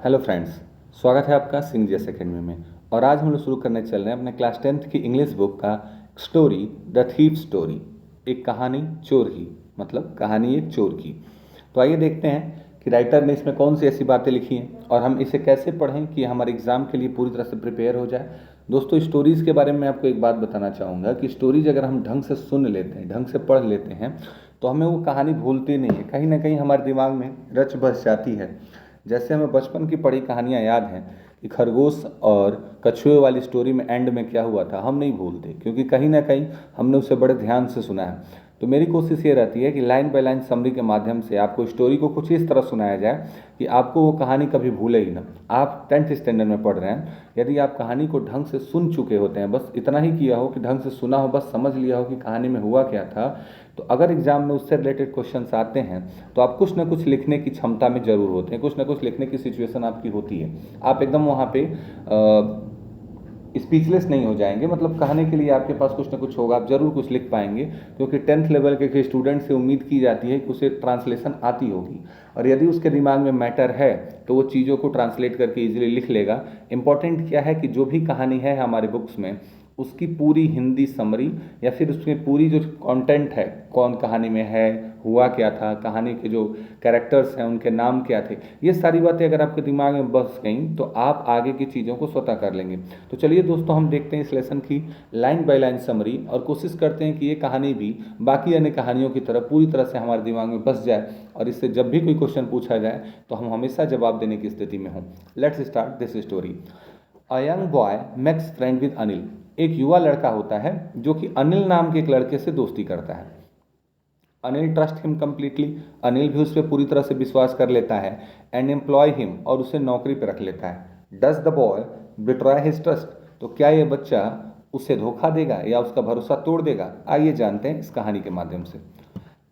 Hello friends, स्वागत है आपका सिंह जैस अकेडमी में। और आज हम लोग शुरू करने चल रहे हैं अपने क्लास 10th की इंग्लिश बुक का स्टोरी द थीफ स्टोरी। एक कहानी चोर की, मतलब कहानी एक चोर की। तो आइए देखते हैं कि राइटर ने इसमें कौन सी ऐसी बातें लिखी हैं और हम इसे कैसे पढ़ें कि हमारे एग्ज़ाम के लिए पूरी तरह से प्रिपेयर हो जाए। दोस्तों, स्टोरीज़ के बारे में आपको एक बात बताना चाहूँगा कि स्टोरीज अगर हम ढंग से सुन लेते हैं, ढंग से पढ़ लेते हैं, तो हमें वो कहानी भूलती नहीं है, कहीं ना कहीं हमारे दिमाग में रच बस जाती है। जैसे हमें बचपन की पढ़ी कहानियाँ याद हैं कि खरगोश और कछुए वाली स्टोरी में एंड में क्या हुआ था, हम नहीं भूलते, क्योंकि कहीं ना कहीं हमने उसे बड़े ध्यान से सुना है। तो मेरी कोशिश ये रहती है कि लाइन बाय लाइन समरी के माध्यम से आपको स्टोरी को कुछ इस तरह सुनाया जाए कि आपको वो कहानी कभी भूले ही ना। आप 10th स्टैंडर्ड में पढ़ रहे हैं, यदि आप कहानी को ढंग से सुन चुके होते हैं, बस इतना ही किया हो कि ढंग से सुना हो, बस समझ लिया हो कि कहानी में हुआ क्या था, तो अगर एग्जाम में उससे रिलेटेड क्वेश्चंस आते हैं तो आप कुछ ना कुछ लिखने की क्षमता में जरूर होते हैं, कुछ ना कुछ लिखने की सिचुएशन आपकी होती है। आप एकदम वहाँ पे स्पीचलेस नहीं हो जाएंगे, मतलब कहने के लिए आपके पास कुछ ना कुछ होगा, आप जरूर कुछ लिख पाएंगे, क्योंकि 10th लेवल के स्टूडेंट से उम्मीद की जाती है कि उसे ट्रांसलेशन आती होगी। और यदि उसके दिमाग में मैटर है तो वो चीज़ों को ट्रांसलेट करके इजीली लिख लेगा। इंपॉर्टेंट क्या है कि जो भी कहानी है हमारे बुक्स में, उसकी पूरी हिंदी समरी या फिर उसमें पूरी जो कंटेंट है, कौन कहानी में है, हुआ क्या था, कहानी के जो कैरेक्टर्स हैं उनके नाम क्या थे, ये सारी बातें अगर आपके दिमाग में बस गई तो आप आगे की चीज़ों को स्वतः कर लेंगे। तो चलिए दोस्तों, हम देखते हैं इस लेसन की लाइन बाय लाइन समरी और कोशिश करते हैं कि ये कहानी भी बाकी अन्य कहानियों की तरह पूरी तरह से हमारे दिमाग में बस जाए और इससे जब भी कोई क्वेश्चन पूछा जाए तो हम हमेशा जवाब देने की स्थिति में हों। Let's start this story. A young boy makes friend with Anil. एक युवा लड़का होता है जो कि अनिल नाम के एक लड़के से दोस्ती करता है। Anil trust him completely. Anil भी उस पर पूरी तरह से विश्वास कर लेता है एंड एम्प्लॉय हिम, और उसे नौकरी पर रख लेता है। Does the boy betray his trust. तो क्या ये बच्चा उसे धोखा देगा या उसका भरोसा तोड़ देगा? आइए जानते हैं इस कहानी के माध्यम से।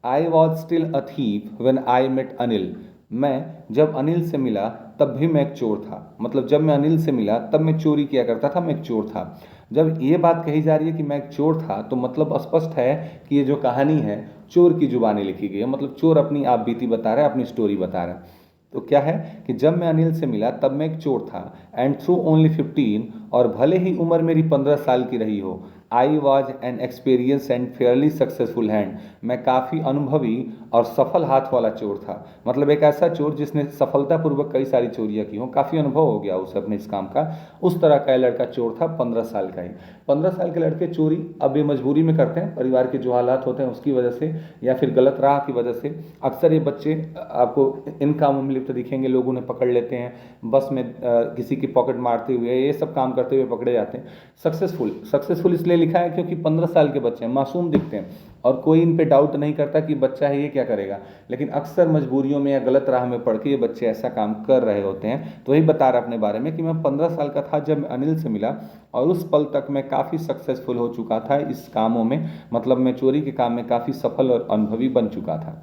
I was still a thief when I met Anil. मैं जब अनिल से मिला तब भी मैं एक चोर था। मतलब जब मैं अनिल से मिला तब मैं चोरी किया करता था, मैं एक चोर था। जब ये बात कही जा रही है कि मैं एक चोर था, तो मतलब स्पष्ट है कि ये जो कहानी है चोर की जुबानी लिखी गई है, मतलब चोर अपनी आप बीती बता रहा है, अपनी स्टोरी बता रहा है। तो क्या है कि जब मैं अनिल से मिला तब मैं एक चोर था एंड थ्रू ओनली 15, और भले ही उम्र मेरी 15 साल की रही हो, I was an experience and Fairlie successful hand. मैं काफ़ी अनुभवी और सफल हाथ वाला चोर था। मतलब एक ऐसा चोर जिसने सफलतापूर्वक कई सारी चोरियां की हों, काफ़ी अनुभव हो गया उसे अपने इस काम का, उस तरह का लड़का चोर था, 15 साल का ही। 15 साल के लड़के चोरी अब ये मजबूरी में करते हैं, परिवार के जो हालात होते हैं उसकी वजह से या फिर गलत राह की वजह से। अक्सर ये बच्चे आपको इन कामों में लिप्त दिखेंगे, लोग उन्हें पकड़ लेते हैं, बस में किसी की पॉकेट मारते हुए, ये सब काम करते हुए पकड़े जाते हैं। सक्सेसफुल सक्सेसफुल इसलिए लिखा है क्योंकि 15 साल के बच्चे हैं, मासूम दिखते हैं और कोई इन पे डाउट नहीं करता कि बच्चा है ये क्या करेगा। लेकिन अक्सर मजबूरियों में या गलत राह में पड़ के ये बच्चे ऐसा काम कर रहे होते हैं। तो वही बता रहा अपने बारे में कि मैं 15 साल का था जब मैं अनिल से मिला और उस पल तक मैं काफ़ी सक्सेसफुल हो चुका था इस कामों में, मतलब मैं चोरी के काम में काफ़ी सफल और अनुभवी बन चुका था।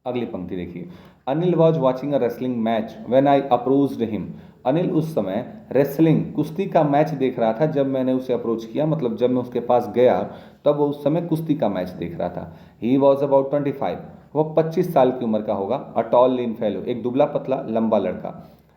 अगली पंक्ति देखिए। Anil was watching a wrestling match when I approached him. Anil उस समय रेसलिंग कुश्ती का मैच देख रहा था जब मैंने उसे अप्रोच किया, मतलब जब मैं उसके पास गया तब वो उस समय कुश्ती का मैच देख रहा था। He was about 25। वह 25 साल की उम्र का होगा। अ टॉल लीन फेलो, एक दुबला पतला लंबा लड़का।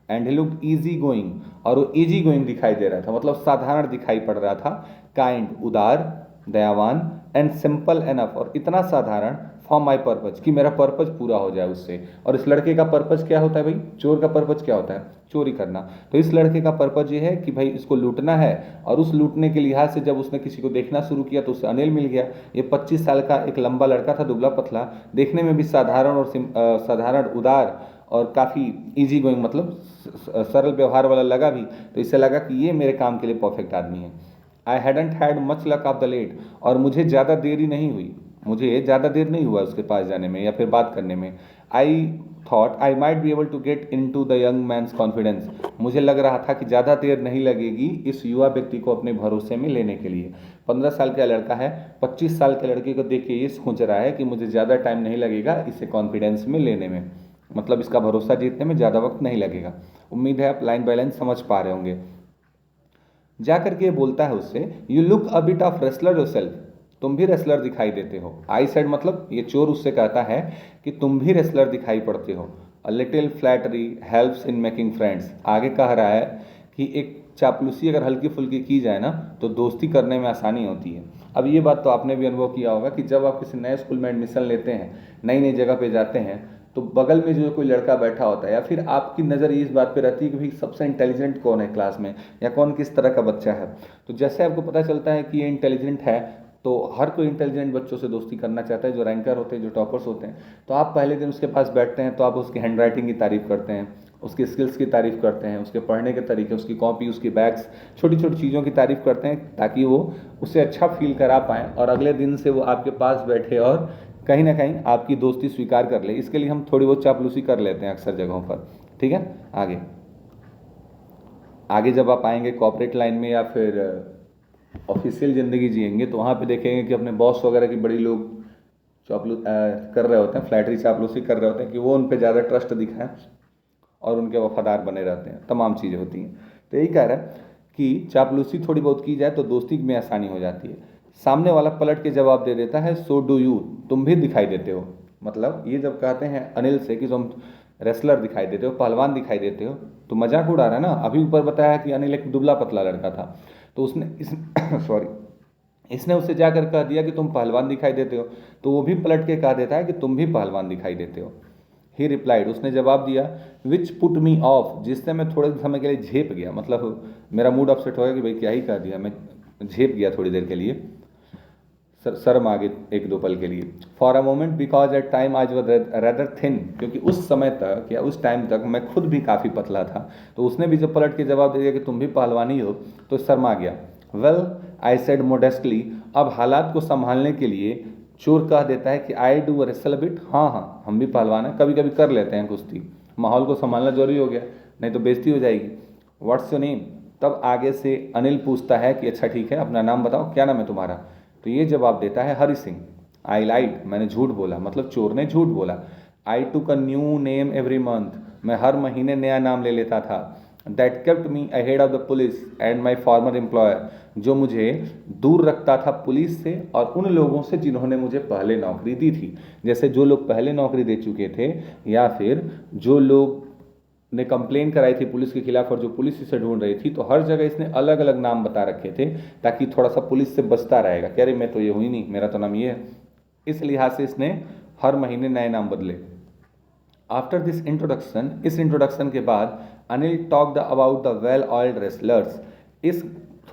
And he looked easy going, और वो ईजी गोइंग दिखाई दे रहा था, मतलब साधारण दिखाई पड़ रहा था। काइंड, उदार, दयावान, एंड सिंपल एनफ, और इतना साधारण फॉर माई पर्पज, कि मेरा पर्पज पूरा हो जाए उससे। और इस लड़के का पर्पज क्या होता है भाई? चोर का पर्पज क्या होता है? चोरी करना। तो इस लड़के का पर्पज ये है कि भाई इसको लूटना है, और उस लूटने के लिहाज से जब उसने किसी को देखना शुरू किया तो उसे अनिल मिल गया। ये 25 साल का एक लंबा लड़का था, दुबला पतला, देखने में भी साधारण और साधारण, उदार और काफ़ी इजी गोइंग, मतलब सरल व्यवहार वाला लगा भी। तो इससे लगा कि ये मेरे काम के लिए परफेक्ट आदमी है। I hadn't had much luck of the late, और मुझे ज़्यादा देरी नहीं हुई, मुझे ज़्यादा देर नहीं हुआ उसके पास जाने में या फिर बात करने में। I thought I might be able to get in to the young man's confidence. मुझे लग रहा था कि ज़्यादा देर नहीं लगेगी इस युवा व्यक्ति को अपने भरोसे में लेने के लिए। 15 साल का लड़का है, 25 साल के लड़के को देख के ये सोच रहा है कि मुझे ज़्यादा टाइम नहीं लगेगा इसे कॉन्फिडेंस में लेने में, मतलब इसका भरोसा जीतने में ज़्यादा वक्त नहीं लगेगा। उम्मीद है आप लाइन बाय लाइन समझ पा रहे होंगे। जा करके ये बोलता है उससे, you look a bit of wrestler yourself, तुम भी रेसलर दिखाई देते हो। आई सेड, मतलब ये चोर उससे कहता है कि तुम भी रेसलर दिखाई पड़ते हो। A little flattery helps in making friends. आगे कह रहा है कि एक चापलूसी अगर हल्की फुल्की की जाए ना तो दोस्ती करने में आसानी होती है। अब ये बात तो आपने भी अनुभव किया होगा कि जब आप किसी नए स्कूल में एडमिशन लेते हैं, नई नई जगह पे जाते हैं, तो बगल में जो कोई लड़का बैठा होता है या फिर आपकी नज़र इस बात पे रहती है कि भाई सबसे इंटेलिजेंट कौन है क्लास में, या कौन किस तरह का बच्चा है। तो जैसे आपको पता चलता है कि ये इंटेलिजेंट है, तो हर कोई इंटेलिजेंट बच्चों से दोस्ती करना चाहता है, जो रैंकर होते हैं, जो टॉपर्स होते हैं। तो आप पहले दिन उसके पास बैठते हैं तो आप उसकी हैंड राइटिंग की तारीफ़ करते हैं, उसकी स्किल्स की तारीफ़ करते हैं, उसके पढ़ने के तरीके, उसकी कॉपी, उसकी बैग्स, छोटी छोटी चीज़ों की तारीफ़ करते हैं ताकि वो उसे अच्छा फील करा पाएँ और अगले दिन से वो आपके पास बैठे और कहीं ना कहीं आपकी दोस्ती स्वीकार कर ले। इसके लिए हम थोड़ी बहुत चापलूसी कर लेते हैं अक्सर जगहों पर। ठीक है, आगे आगे जब आप आएंगे कॉर्पोरेट लाइन में या फिर ऑफिशियल ज़िंदगी जिएंगे तो वहाँ पे देखेंगे कि अपने बॉस वगैरह की बड़ी लोग कर रहे होते हैं, फ्लैटरी चापलूसी कर रहे होते हैं कि वो उन पर ज़्यादा ट्रस्ट दिखाएं और उनके वफादार बने रहते हैं, तमाम चीज़ें होती हैं। तो यही कह रहा है कि चापलूसी थोड़ी बहुत की जाए तो दोस्ती में आसानी हो जाती है। सामने वाला पलट के जवाब दे देता है सो डू यू, तुम भी दिखाई देते हो। मतलब ये जब कहते हैं अनिल से कि तुम रेसलर दिखाई देते हो, पहलवान दिखाई देते हो, तो मजाक उड़ा रहा है ना। अभी ऊपर बताया कि अनिल एक दुबला पतला लड़का था, तो उसने सॉरी इसने उससे जाकर कह दिया कि तुम पहलवान दिखाई देते हो, तो वो भी पलट के कह देता है कि तुम भी पहलवान दिखाई देते हो। ही रिप्लाइड, उसने जवाब दिया, विच पुट मी ऑफ, जिससे मैं थोड़े समय के लिए झेप गया। मतलब मेरा मूड अपसेट हो गया कि भाई क्या ही कह दिया, मैं झेप गया थोड़ी देर के लिए, शर्म आ गई एक दो पल के लिए। For a moment because at time आज वॉज रेदर थिन, क्योंकि उस समय तक या उस टाइम तक मैं खुद भी काफ़ी पतला था। तो उसने भी जब पलट के जवाब दे दिया कि तुम भी पहलवानी हो, तो शर्मा गया। वेल आई सेड मोडेस्टली, अब हालात को संभालने के लिए चोर कह देता है कि आई डू रेसल बिट, हाँ हाँ हम भी पहलवान हैं, कभी कभी कर लेते हैं कुश्ती। माहौल को संभालना जरूरी हो गया, नहीं तो बेइज्जती हो जाएगी। व्हाट्स योर नेम, तब आगे से अनिल पूछता है कि अच्छा ठीक है अपना नाम बताओ, क्या नाम है तुम्हारा। तो ये जवाब देता है हरि सिंह। आई लाइड, मैंने झूठ बोला, मतलब चोर ने झूठ बोला। I took a new name every month, मैं हर महीने नया नाम ले लेता था। That kept me ahead of the police and my former employer, जो मुझे दूर रखता था पुलिस से और उन लोगों से जिन्होंने मुझे पहले नौकरी दी थी। जैसे जो लोग पहले नौकरी दे चुके थे, या फिर जो लोग ने कंप्लेन कराई थी पुलिस के खिलाफ और जो पुलिस इसे ढूंढ रही थी, तो हर जगह इसने अलग अलग नाम बता रखे थे ताकि थोड़ा सा पुलिस से बचता रहेगा कि अरे मैं तो ये हुई नहीं, मेरा तो नाम ये है। इस लिहाज से इसने हर महीने नए नाम बदले। आफ्टर दिस इंट्रोडक्शन, इस इंट्रोडक्शन के बाद Anil talked about the well oiled wrestlers. इस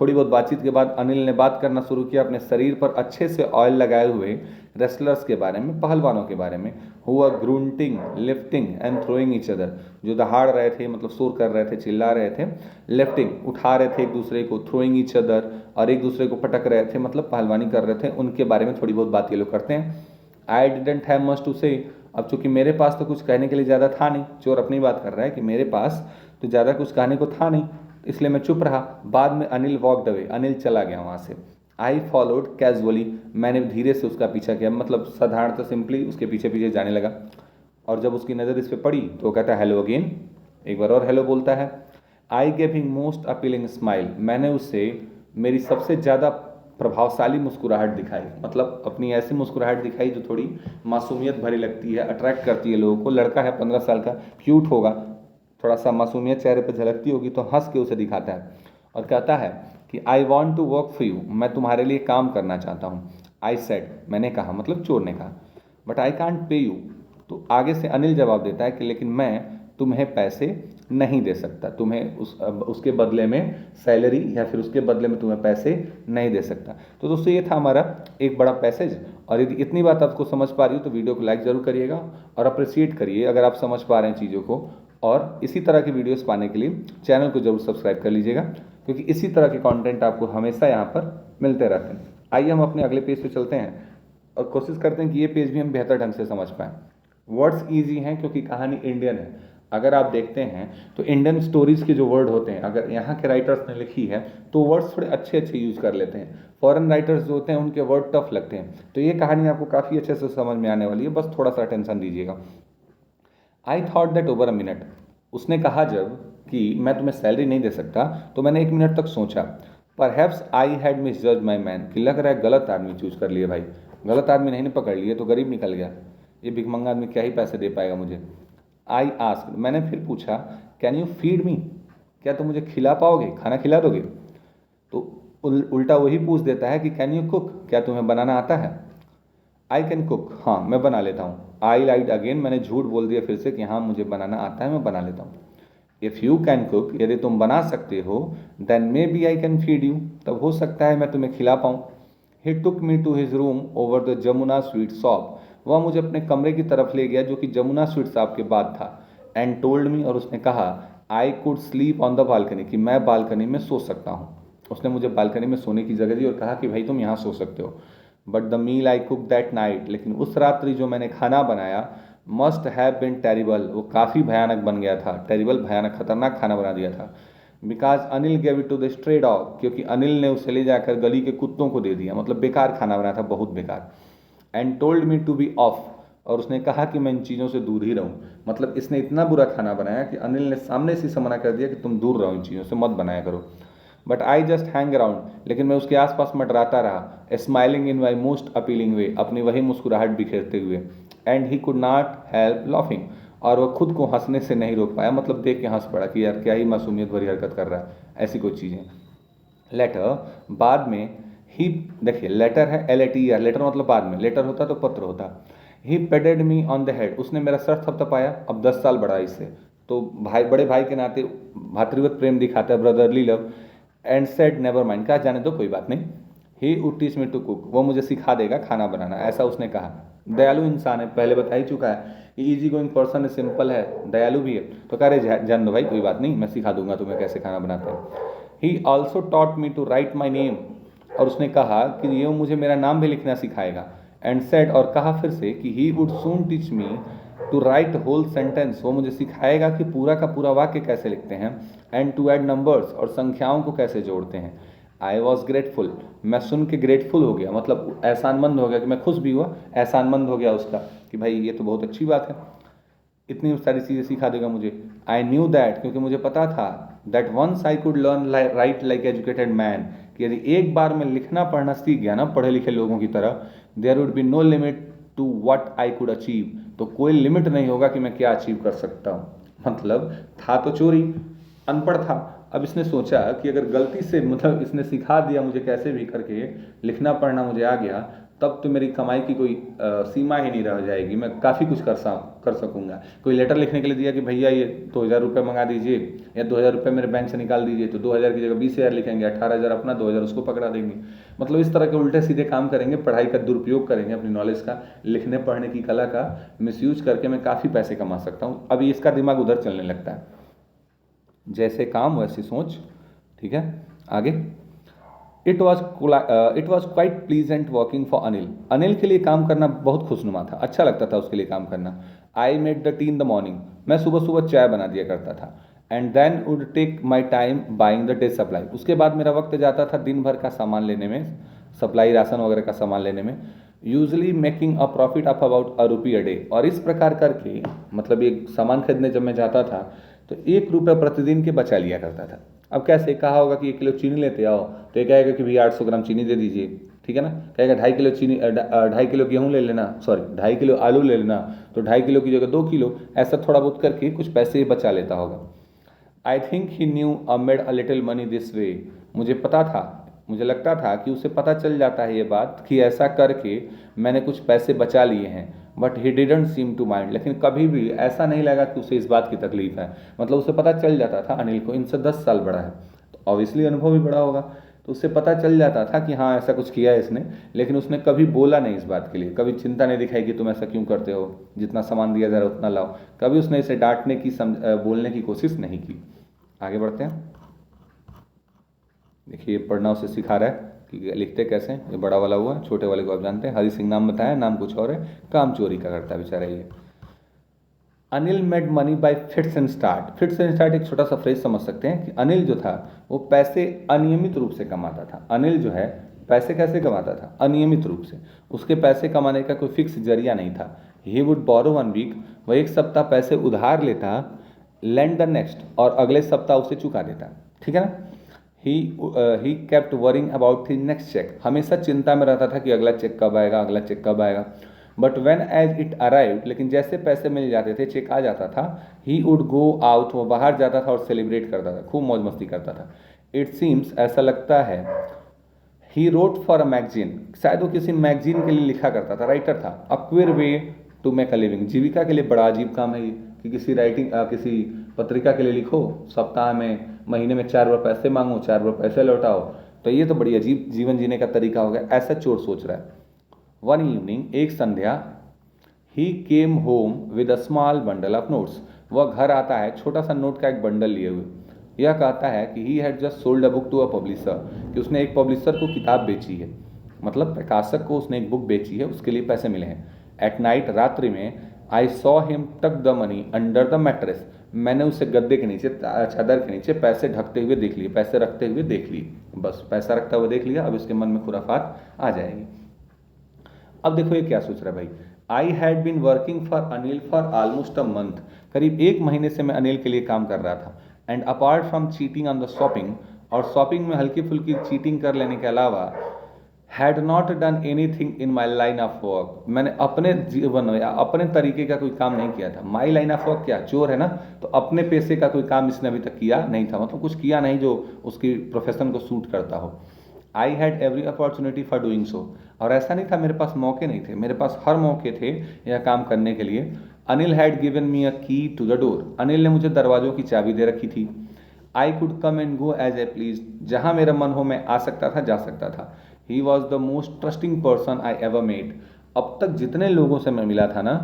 थोड़ी बहुत बातचीत के बाद अनिल ने बात करना शुरू किया अपने शरीर पर अच्छे से ऑयल लगाए हुए रेसलर्स के बारे में, पहलवानों के बारे में। हुआ grunting, lifting and throwing each other, जो दहाड़ रहे थे, मतलब शोर कर रहे थे, चिल्ला रहे थे। लिफ्टिंग, उठा रहे थे एक दूसरे को। थ्रोइंग ईच अदर, और एक दूसरे को पटक रहे थे, मतलब पहलवानी कर रहे थे। उनके बारे में थोड़ी बहुत बात ये लोग करते हैं। I didn't have much to say, अब चूंकि मेरे पास तो कुछ कहने के लिए ज़्यादा था नहीं, चोर अपनी बात कर रहा है कि मेरे पास तो ज़्यादा कुछ कहने को था नहीं, इसलिए मैं चुप रहा। बाद में अनिल वॉकड अवे, अनिल चला गया वहाँ से। आई फॉलोड कैजुअली, मैंने धीरे से उसका पीछा किया, मतलब साधारणतः सिंपली उसके पीछे पीछे जाने लगा। और जब उसकी नज़र इस पर पड़ी तो वो कहता है हेलो अगेन, एक बार और हेलो बोलता है। I gave him most appealing smile, मैंने उससे मेरी सबसे ज़्यादा प्रभावशाली मुस्कुराहट दिखाई, मतलब अपनी ऐसी मुस्कुराहट दिखाई जो थोड़ी मासूमियत भरी लगती है, अट्रैक्ट करती है लोगों को। लड़का है 15 साल का, क्यूट होगा, थोड़ा सा मासूमियत चेहरे पर झलकती होगी, तो हंस के उसे दिखाता है और कहता है कि I want to work for you, मैं तुम्हारे लिए काम करना चाहता हूँ। आई सेड, मैंने कहा, मतलब चोर ने कहा। But I can't pay you, तो आगे से अनिल जवाब देता है कि लेकिन मैं तुम्हें पैसे नहीं दे सकता, तुम्हें उसके बदले में सैलरी या फिर उसके बदले में तुम्हें पैसे नहीं दे सकता। तो दोस्तों ये था हमारा एक बड़ा पैसेज, और यदि इतनी बात आपको समझ पा रही हो तो वीडियो को लाइक ज़रूर करिएगा और अप्रिशिएट करिए अगर आप समझ पा रहे हैं चीज़ों को। और इसी तरह की वीडियोस पाने के लिए चैनल को जरूर सब्सक्राइब कर लीजिएगा, क्योंकि इसी तरह के कंटेंट आपको हमेशा यहाँ पर मिलते रहते हैं। आइए हम अपने अगले पेज पे चलते हैं और कोशिश करते हैं कि ये पेज भी हम बेहतर ढंग से समझ पाएँ। वर्ड्स ईजी हैं क्योंकि कहानी इंडियन है। अगर आप देखते हैं तो इंडियन स्टोरीज़ के जो वर्ड होते हैं, अगर यहाँ के राइटर्स ने लिखी है तो वर्ड्स थोड़े अच्छे अच्छे यूज कर लेते हैं। फॉरेन राइटर्स जो होते हैं उनके वर्ड टफ लगते हैं। तो ये कहानी आपको काफ़ी अच्छे से समझ में आने वाली है, बस थोड़ा सा अटेंशन दीजिएगा। I thought that over a minute, उसने कहा जब कि मैं तुम्हें सैलरी नहीं दे सकता, तो मैंने 1 मिनट तक सोचा। परहैप्स आई हैड मिस जज माई मैन, कि लग रहा है गलत आदमी चूज कर लिए भाई, गलत आदमी नहीं पकड़ लिए तो गरीब निकल गया, ये भिखमंगा आदमी क्या ही पैसे दे पाएगा मुझे। आई आस्क्ड, मैंने फिर पूछा, कैन यू फीड मी, क्या तुम मुझे खिला पाओगे, खाना खिला दोगे? तो उल्टा वही पूछ देता है कि कैन यू कुक, क्या तुम्हें बनाना आता है? आई कैन कुक, हाँ मैं बना लेता हूँ। आई लाइड अगेन, मैंने झूठ बोल दिया फिर से कि हाँ मुझे बनाना आता है, मैं बना लेता हूँ। इफ़ यू कैन कुक, यदि तुम बना सकते हो, then maybe I can feed you, तब हो सकता है मैं तुम्हें खिला पाऊँ। He took me to his room over the Jamuna sweet shop, वह मुझे अपने कमरे की तरफ ले गया जो कि जमुना स्वीट शॉप के बाद था। एंड टोल्ड मी, और उसने कहा, I could sleep on the balcony, कि मैं बालकनी में सो सकता हूँ। उसने मुझे बालकनी में सोने की जगह दी और कहा कि भाई तुम यहाँ सो सकते हो। But the meal I cook that night, लेकिन उस रात्रि जो मैंने खाना बनाया, मस्ट हैव बिन टेरिबल, वो काफ़ी भयानक बन गया था। टेरिबल, भयानक, खतरनाक खाना बना दिया था। Because Anil gave it to the stray dog, क्योंकि अनिल ने उसे ले जाकर गली के कुत्तों को दे दिया, मतलब बेकार खाना बनाया था, बहुत बेकार। And told me to be off, और उसने कहा कि मैं इन चीज़ों से दूर ही रहूं, मतलब इसने इतना बुरा खाना बनाया कि अनिल ने सामने से मना कर दिया कि तुम दूर रहो, इन चीज़ों से मत बनाया करो। But I just hang around, लेकिन मैं उसके आसपास मंडराता रहा, smiling in my most appealing way, अपनी वही मुस्कुराहट बिखेरते हुए। And he could not help laughing, और वह खुद को हंसने से नहीं रोक पाया, मतलब देख के हंस पड़ा कि यार क्या ही मासूमियत भरी हरकत कर रहा है, ऐसी कोई चीज़ें। लेटर, बाद में, ही, देखिए लेटर है LATER, लेटर मतलब बाद में, लेटर होता तो पत्र होता। He patted me on the head, उसने मेरा सर थपथपाया, अब 10 साल बड़ा इससे, तो भाई, बड़े भाई के नाते भातृवत प्रेम दिखाता है, brotherly love. And said never mind, कहा जाने दो कोई बात नहीं। He would teach me to cook, वो मुझे सिखा देगा खाना बनाना, ऐसा उसने कहा। दयालु इंसान है, पहले बता ही चुका है कि इजी गोइंग पर्सन है, सिंपल है, दयालु भी है, तो कह रहे जान दो भाई कोई बात नहीं, मैं सिखा दूंगा तुम्हें कैसे खाना बनाते हैं। He also taught me to write my name, और उसने कहा कि ये मुझे मेरा नाम भी लिखना सिखाएगा। एंड सेड, और कहा फिर से कि he would soon teach me to write whole sentence, वो मुझे सिखाएगा कि पूरा का पूरा वाक्य कैसे लिखते हैं। एंड टू ऐड नंबर्स, और संख्याओं को कैसे जोड़ते हैं। आई वॉज ग्रेटफुल, मैं सुन के ग्रेटफुल हो गया, मतलब एहसानमंद हो गया, कि मैं खुश भी हुआ, एहसानमंद हो गया उसका कि भाई ये तो बहुत अच्छी बात है, इतनी सारी चीज़ें सिखा देगा मुझे। आई न्यू दैट, क्योंकि मुझे पता था, that once I could learn write like educated man, कि यदि एक बार मैं लिखना पढ़ना सीख गया ना पढ़े लिखे लोगों की तरह, there would be no limit to what I could achieve, तो कोई लिमिट नहीं होगा कि मैं क्या अचीव कर सकता हूँ। मतलब था तो चोरी, अनपढ़ था, अब इसने सोचा कि अगर गलती से, मतलब इसने सिखा दिया मुझे कैसे भी करके लिखना पढ़ना मुझे आ गया, तब तो मेरी कमाई की कोई सीमा ही नहीं रह जाएगी, मैं काफ़ी कुछ कर सकूंगा। कोई लेटर लिखने के लिए दिया कि भैया ये 2,000 रुपये मंगा दीजिए, या 2,000 रुपये मेरे बैंक से निकाल दीजिए, तो 2,000 की जगह 20,000 लिखेंगे, 18,000 अपना, 2,000 उसको पकड़ा देंगे। मतलब इस तरह के उल्टे सीधे काम करेंगे, पढ़ाई का दुरुपयोग करेंगे, अपनी नॉलेज का, लिखने पढ़ने की कला का मिसयूज करके मैं काफ़ी पैसे कमा सकता हूँ। अभी इसका दिमाग उधर चलने लगता है, जैसे काम वैसी सोच। ठीक है, आगे। It was quite pleasant working for Anil, Anil के लिए काम करना बहुत खुशनुमा था, अच्छा लगता था उसके लिए काम करना। I made the tea in the morning, मैं सुबह सुबह चाय बना दिया करता था। And then would take my time buying the day supply, उसके बाद मेरा वक्त जाता था दिन भर का सामान लेने में, सप्लाई राशन वगैरह का सामान लेने में। Usually making a profit of about ₹1 day, और इस प्रकार करके, मतलब एक सामान खरीदने जब मैं जाता था तो ₹1 प्रतिदिन के बचा लिया करता था। अब कैसे, कहा होगा कि 1 किलो चीनी लेते आओ, तो ये कहेगा कि भैया 800 ग्राम चीनी दे दीजिए, ठीक है ना। कहेगा 2.5 किलो चीनी, 2.5 किलो गेहूँ ले लेना, सॉरी 2.5 किलो आलू ले लेना, तो 2.5 किलो की जगह 2 किलो, ऐसा थोड़ा बहुत करके कुछ पैसे बचा लेता होगा। I think he new made a little money this way, मुझे पता था, मुझे लगता था कि उसे पता चल जाता है ये बात कि ऐसा करके मैंने कुछ पैसे बचा लिए हैं। But he didn't seem to mind, लेकिन कभी भी ऐसा नहीं लगा कि उसे इस बात की तकलीफ है, मतलब उसे पता चल जाता था, अनिल को इनसे 10 साल बड़ा है तो ऑब्वियसली अनुभव भी बड़ा होगा, तो उससे पता चल जाता था कि हाँ ऐसा कुछ किया है इसने, लेकिन उसने कभी बोला नहीं इस बात के लिए, कभी चिंता नहीं दिखाई कि तुम ऐसा क्यों करते हो, जितना सामान दिया जा रहा है उतना लाओ, कभी उसने इसे डांटने की बोलने की कोशिश नहीं की। आगे बढ़ते हैं। देखिए पढ़ना उसे सिखा रहा है कि लिखते कैसे हैं, ये बड़ा वाला हुआ, छोटे वाले को आप जानते हैं, हरी सिंह नाम बताया, नाम कुछ और है, काम चोरी का करता है बेचारा ये। Anil made money by fits and start, fits and start एक छोटा सा फ्रेज समझ सकते हैं कि अनिल जो था वो पैसे अनियमित रूप से कमाता था। अनिल जो है पैसे कैसे कमाता था, अनियमित रूप से, उसके पैसे कमाने का कोई फिक्स जरिया नहीं था। ही वुड बोरो 1 वीक, वह एक सप्ताह पैसे उधार लेता, लैंड द नेक्स्ट, और अगले सप्ताह उसे चुका देता, ठीक है ना। He kept worrying about his next cheque, हमेशा चिंता में रहता था कि अगला चेक कब आएगा, अगला चेक कब आएगा। But when as it arrived, लेकिन जैसे पैसे मिल जाते थे, चेक आ जाता था, ही वुड गो आउट, वो बाहर जाता था और सेलिब्रेट करता था, खूब मौज मस्ती करता था। इट सीम्स, ऐसा लगता है, he wrote for a magazine, शायद वो किसी मैगजीन के लिए लिखा करता था, राइटर था। A queer way to make a living, जीविका के लिए बड़ा अजीब काम है ये कि किसी किसी पत्रिका के लिए लिखो, सप्ताह में महीने में 4 बार पैसे मांगो, 4 बार पैसे लौटाओ, तो ये तो बड़ी अजीब जीवन जीने का तरीका हो गया, ऐसा चोर सोच रहा है। वन इवनिंग, एक संध्या, he came home with a small bundle of notes, वह घर आता है छोटा सा नोट का एक बंडल लिए हुए। यह कहता है कि he had just sold a book to a publisher, कि उसने एक पब्लिशर को किताब बेची है, मतलब प्रकाशक को उसने एक बुक बेची है, उसके लिए पैसे मिले हैं। एट नाइट, रात्रि में, आई सॉ हिम टक the money under the mattress, मैंने उसे गद्दे के नीचे, चादर के नीचे पैसे ढकते हुए देख लिए, पैसे रखते हुए देख लिए, बस पैसा रखता हुआ देख लिया, अब इसके मन में खुराफात आ जाएगी। अब देखो ये क्या सोच रहा है भाई, I had been working for Anil for almost a month, करीब 1 महीने से मैं अनिल के लिए काम कर रहा था। And apart from cheating on the shopping, और शॉपिंग में हल्की फुल्की चीटिंग कर लेने के अलावा, had not done any thing in my line of work, मैंने अपने जीवन में अपने तरीके का कोई काम नहीं किया था। माई लाइन ऑफ वर्क क्या, चोर है ना, तो अपने पैसे का कोई काम इसने अभी तक किया नहीं था, मतलब कुछ किया नहीं जो उसकी प्रोफेशन को सूट करता हो। I had every opportunity for doing so, और ऐसा नहीं था मेरे पास मौके नहीं थे, मेरे पास हर मौके थे यह काम करने के लिए। अनिल हैड गिवन मी अ की टू द डोर, अनिल ने मुझे दरवाजों की चाबी दे रखी थी। I could come and go as a please, जहाँ मेरा मन हो मैं आ सकता था, जा सकता था। He was the most trusting person I ever made, अब तक जितने लोगों से मैं मिला था ना,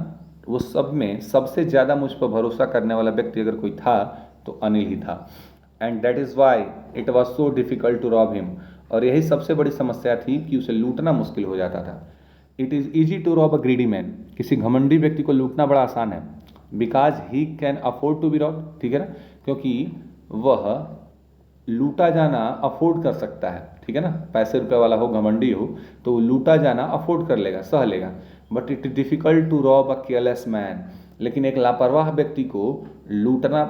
वो सब में सबसे ज़्यादा मुझ पर भरोसा करने वाला व्यक्ति अगर कोई था तो अनिल ही था। And that is why it was so difficult to rob him, और यही सबसे बड़ी समस्या थी कि उसे लूटना मुश्किल हो जाता था। It is easy to rob a greedy man, किसी घमंडी व्यक्ति को लूटना बड़ा आसान है। Because he can afford to be rob, ठीक है ना, क्योंकि वह लूटा जाना अफोर्ड कर सकता है, ठीक है ना, पैसे रुपए वाला हो, घमंडी हो, तो लूटा जाना अफोर्ड कर लेगा, सह लेगा। But it is difficult to rob a careless man, लेकिन एक लापरवाह व्यक्ति को लूटना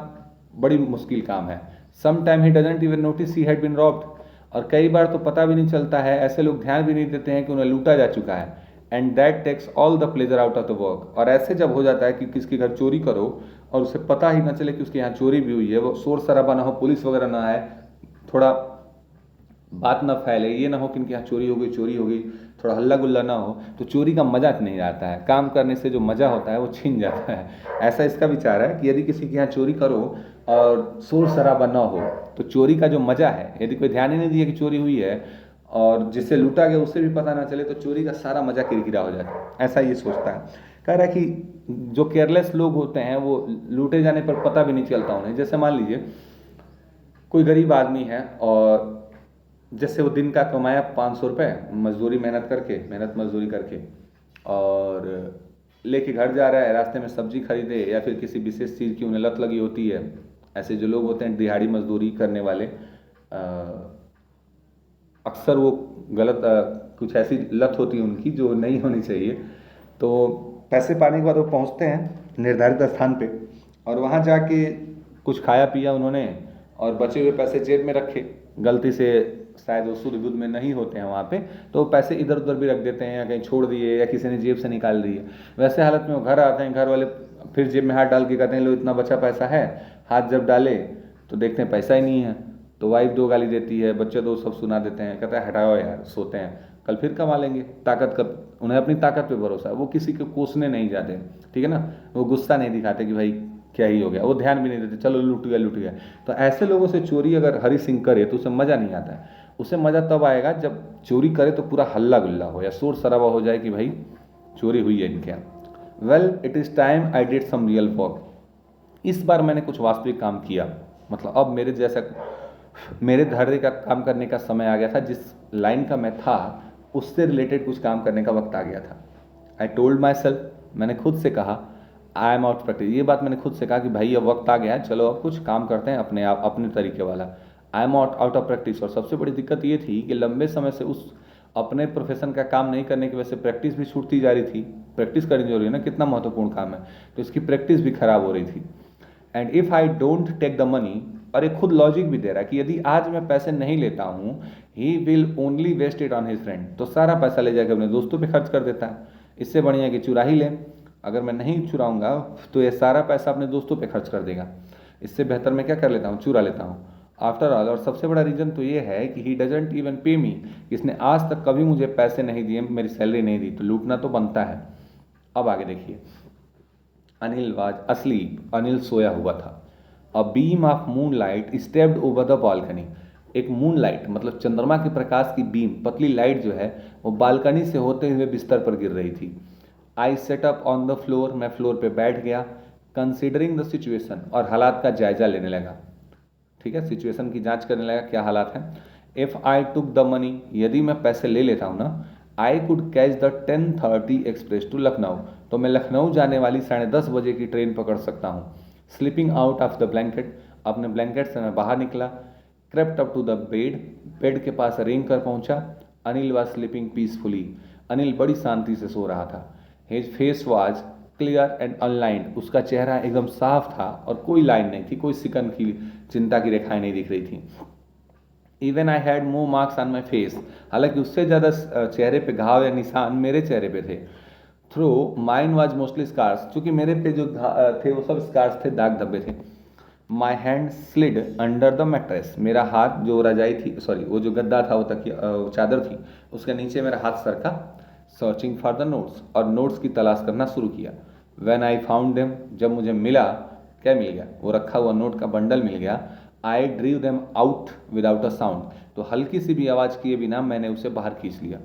बड़ी मुश्किल काम है। Some time he doesn't even notice he had been robbed, और कई बार तो पता भी नहीं चलता है, ऐसे लोग ध्यान भी नहीं देते हैं कि उन्हें लूटा जा चुका है। And that takes all the pleasure out of the work, और ऐसे जब हो जाता है कि किसके घर चोरी करो और उसे पता ही ना चले कि उसके यहाँ चोरी भी हुई है, वो शोर शराबा ना हो, पुलिस वगैरह ना आए, थोड़ा बात ना फैले, ये ना हो कि इनके यहाँ चोरी हो गई, थोड़ा हल्ला गुल्ला ना हो, तो चोरी का मजा नहीं आता है, काम करने से जो मजा होता है वो छिन जाता है। ऐसा इसका विचार है कि यदि किसी के यहाँ चोरी करो और शोर शराबा ना हो, तो चोरी का जो मजा है, यदि कोई ध्यान ही नहीं दिया कि चोरी हुई है और जिससे लूटा गया उसे भी पता ना चले, तो चोरी का सारा मजा किरकिरा हो जाता है, ऐसा ये सोचता है। कह रहा है कि जो केयरलेस लोग होते हैं वो लूटे जाने पर पता भी नहीं चलता उन्हें। जैसे मान लीजिए कोई गरीब आदमी है और जैसे वो दिन का कमाया 500 रुपये मजदूरी मेहनत मजदूरी करके, और लेके घर जा रहा है, रास्ते में सब्जी खरीदे या फिर किसी विशेष चीज़ की उन्हें लत लगी होती है। ऐसे जो लोग होते हैं दिहाड़ी मजदूरी करने वाले, अक्सर वो गलत कुछ ऐसी लत होती है उनकी जो नहीं होनी चाहिए। तो पैसे पाने के बाद वो पहुंचते हैं निर्धारित स्थान पे, और वहाँ जाके कुछ खाया पिया उन्होंने और बचे हुए पैसे जेब में रखे, गलती से शायद वो शुद्ध बुद्ध में नहीं होते हैं वहाँ पे, तो पैसे इधर उधर भी रख देते हैं या कहीं छोड़ दिए या किसी ने जेब से निकाल दिए। वैसे हालत में वो घर आते हैं, घर वाले फिर जेब में हाथ डाल के कहते हैं लो इतना बचा पैसा है। हाथ जब डाले तो देखते हैं पैसा ही नहीं है, तो वाइफ 2 गाली देती है, बच्चे 2 सब सुना देते हैं, कहता है हटाओ यार, सोते हैं, कल फिर कमा लेंगे। ताकत का उन्हें अपनी ताकत पे भरोसा है, वो किसी को कोसने नहीं जाते, ठीक है ना, वो गुस्सा नहीं दिखाते कि भाई क्या ही हो गया, वो ध्यान भी नहीं देते, चलो लूट गया। तो ऐसे लोगों से चोरी अगर हरि सिंह करे तो उसे मज़ा नहीं आता है। उसे मज़ा तब आएगा जब चोरी करे तो पूरा हल्ला गुल्ला हो या शोर शराबा हो जाए कि भाई चोरी हुई है इनके यहाँ। Well it is time I did some real work, इस बार मैंने कुछ वास्तविक काम किया, मतलब अब मेरे जैसा मेरे धैर्य का काम करने का समय आ गया था, जिस लाइन का मैं था उससे रिलेटेड कुछ काम करने का वक्त आ गया था। आई टोल्ड माई सेल्फ, मैंने खुद से कहा, आई एम आउट प्रैक्टिस, ये बात मैंने खुद से कहा कि भाई अब वक्त आ गया है, चलो अब कुछ काम करते हैं अपने आप अपने तरीके वाला। I am out of practice, और सबसे बड़ी दिक्कत ये थी कि लंबे समय से उस अपने प्रोफेशन का काम नहीं करने की वजह से प्रैक्टिस भी छूटती जा रही थी। प्रैक्टिस करनी जरूरी है ना, कितना महत्वपूर्ण काम है, तो इसकी प्रैक्टिस भी खराब हो रही थी। And if I don't take the money, और एक खुद लॉजिक भी दे रहा है कि यदि आज मैं पैसे नहीं लेता हूँ, he will only waste it on his friend, तो सारा पैसा ले जाकर अपने दोस्तों पे खर्च कर देता है। इससे बढ़िया कि चुरा ही लें। अगर मैं नहीं चुराऊंगा तो ये सारा पैसा अपने दोस्तों पे खर्च कर देगा। इससे बेहतर मैं क्या कर लेता हूँ, चुरा लेता हूँ। आफ्टर ऑल, और सबसे बड़ा रीज़न तो ये है कि ही डजेंट इवन पे मी, इसने आज तक कभी मुझे पैसे नहीं दिए, मेरी सैलरी नहीं दी, तो लूटना तो बनता है। अब आगे देखिए, अनिल वाज asleep, अनिल सोया हुआ था। A beam of moon light stepped over the balcony, एक मून लाइट मतलब चंद्रमा के प्रकाश की बीम, पतली लाइट जो है वो बालकनी से होते हुए बिस्तर पर गिर रही थी। I sat up on the floor, मैं फ्लोर पे बैठ गया। कंसिडरिंग द सिचुएशन, और हालात का जायजा लेने लगा। ठीक है, सिचुएशन की जांच करने लगा, क्या हालात हैं। If I took the money, यदि मैं पैसे ले लेता हूँ ना, I could catch the 10:30 express to Lucknow, तो मैं लखनऊ जाने वाली 10:30 बजे की ट्रेन पकड़ सकता हूँ। Slipping out of the blanket, अपने ब्लैंकेट से मैं बाहर निकला। Crept up to the bed, bed के पास रेंग कर पहुंचा। Anil was sleeping peacefully, Anil बड़ी शांति से सो रहा था। His face was clear and unlined, उसका चेहरा एकदम साफ था और कोई लाइन नहीं थी, कोई सिकन की चिंता की रेखाएं नहीं दिख रही थी। Even I had more marks on my face, हालांकि उससे ज़्यादा चेहरे पे घाव या निशान मेरे चेहरे पे थे। Though mine was mostly scars, चूंकि मेरे पे जो थे वो सब स्कार्स थे, दाग धब्बे थे। My hand slid under the mattress, मेरा हाथ जो रजाई थी, सॉरी वो जो गद्दा था, वो तकिया चादर थी, उसके नीचे मेरा हाथ सरका। सर्चिंग फॉर द नोट्स, और नोट्स की तलाश करना शुरू किया। व्हेन आई फाउंड देम, जब मुझे मिला, क्या मिल गया, वो रखा हुआ नोट का बंडल मिल गया। I drew them out without a sound, तो हल्की सी भी आवाज़ किए बिना मैंने उसे बाहर खींच लिया।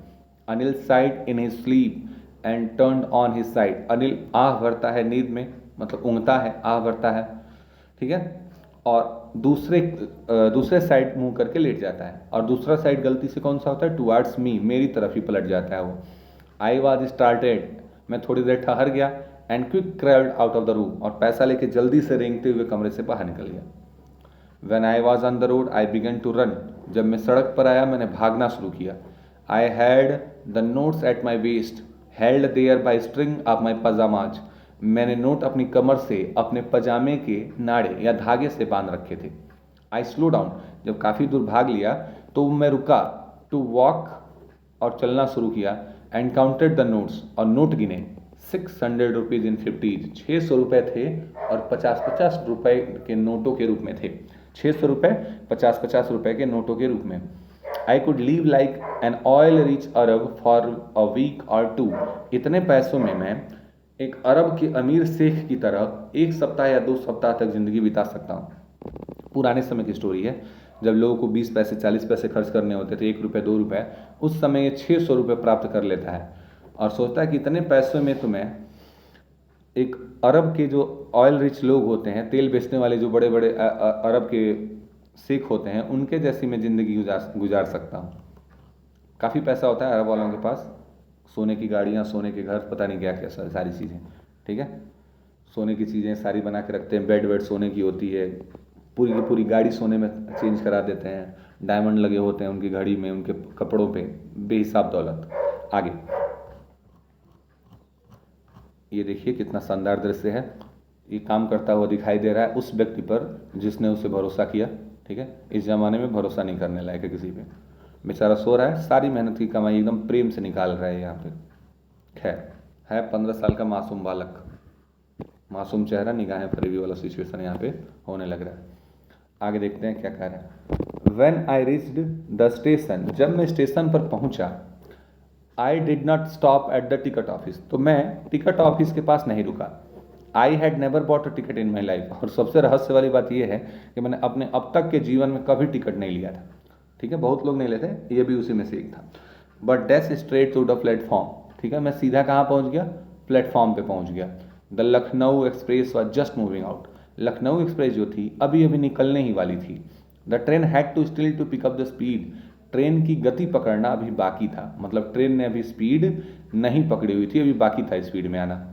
Anil sighed in his sleep and turn on his side, Anil आह भरता है नींद में, मतलब ऊँघता है, आह भरता है, ठीक है, और दूसरे साइड मुंह करके लेट जाता है, और दूसरा साइड गलती से कौन सा होता है, टुवार्ड्स मी, मेरी तरफ ही पलट जाता है वो। आई वॉज स्टार्टेड, मैं थोड़ी देर ठहर गया। And quick crowd out of the room, और पैसा लेके जल्दी से रेंगते हुए कमरे से बाहर निकल गया। When I was on the road, I began to run, जब मैं सड़क पर आया मैंने भागना शुरू किया। I had the notes at my waist, held there by string of my pajamas, मैंने नोट अपनी कमर से अपने पजामे के नाड़े या धागे से बांध रखे थे। I slow down, जब काफ़ी दूर भाग लिया तो मैं रुका। To walk, और चलना शुरू किया। And counted the notes, और नोट गिने। 600 रुपीज़ इन 50, 600 रुपये थे और 50-50 रुपये के नोटों के रूप में थे। 600 रुपये 50-50 रुपये के नोटों के रूप में। I could live like an oil rich Arab for a week और टू, इतने पैसों में मैं एक अरब के अमीर शेख की तरह 1 सप्ताह या 2 सप्ताह तक ज़िंदगी बिता सकता हूँ। पुराने समय की स्टोरी है, जब लोगों को 20 पैसे 40 पैसे खर्च करने होते थे, 1 रुपये 2 रुपये, उस समय ये 600 रुपये प्राप्त कर लेता है और सोचता है कि इतने पैसों में तो मैं एक अरब के जो ऑयल रिच लोग होते हैं, तेल बेचने वाले जो बड़े बड़े अरब के शेख होते हैं, उनके जैसी मैं ज़िंदगी गुजार सकता हूँ। काफ़ी पैसा होता है अरब वालों के पास, सोने की गाड़ियाँ, सोने के घर, पता नहीं क्या क्या सारी चीज़ें, ठीक है, सोने की चीज़ें सारी बना के रखते हैं, बेड वेड सोने की होती है, पूरी की पूरी गाड़ी सोने में चेंज करा देते हैं, डायमंड लगे होते हैं उनकी घड़ी में, उनके कपड़ों पे, बेहिसाब दौलत। आगे ये देखिए कितना शानदार दृश्य है, ये काम करता हुआ दिखाई दे रहा है उस व्यक्ति पर जिसने उसे भरोसा किया, ठीक है। इस ज़माने में भरोसा नहीं करने लायक है किसी पे। बेचारा सो रहा है, सारी मेहनत की कमाई एकदम प्रेम से निकाल रहा है यहाँ पे। खैर, है 15 साल का मासूम बालक, मासूम चेहरा, निगाहें फरीबी वाला सिचुएशन यहाँ पे होने लग रहा है। आगे देखते हैं क्या कह रहा है। When I reached the station, जब मैं स्टेशन पर पहुँचा, I did not stop at the ticket office, तो मैं टिकट ऑफिस के पास नहीं रुका। I had never bought a ticket in my life, और सबसे रहस्य वाली बात यह है कि मैंने अपने अब तक के जीवन में कभी टिकट नहीं लिया था, ठीक है, बहुत लोग नहीं लेते, ये भी उसी में से एक था। But dash straight to the platform, ठीक है, मैं सीधा कहाँ पहुँच गया, प्लेटफॉर्म पे पहुँच गया। The Lucknow express was just moving out, Lucknow express जो थी अभी अभी निकलने ही वाली थी। The train had to still to pick up the speed, train की गति पकड़ना अभी बाकी था, मतलब ट्रेन ने अभी स्पीड नहीं पकड़ी हुई थी, अभी बाकी था स्पीड में आना।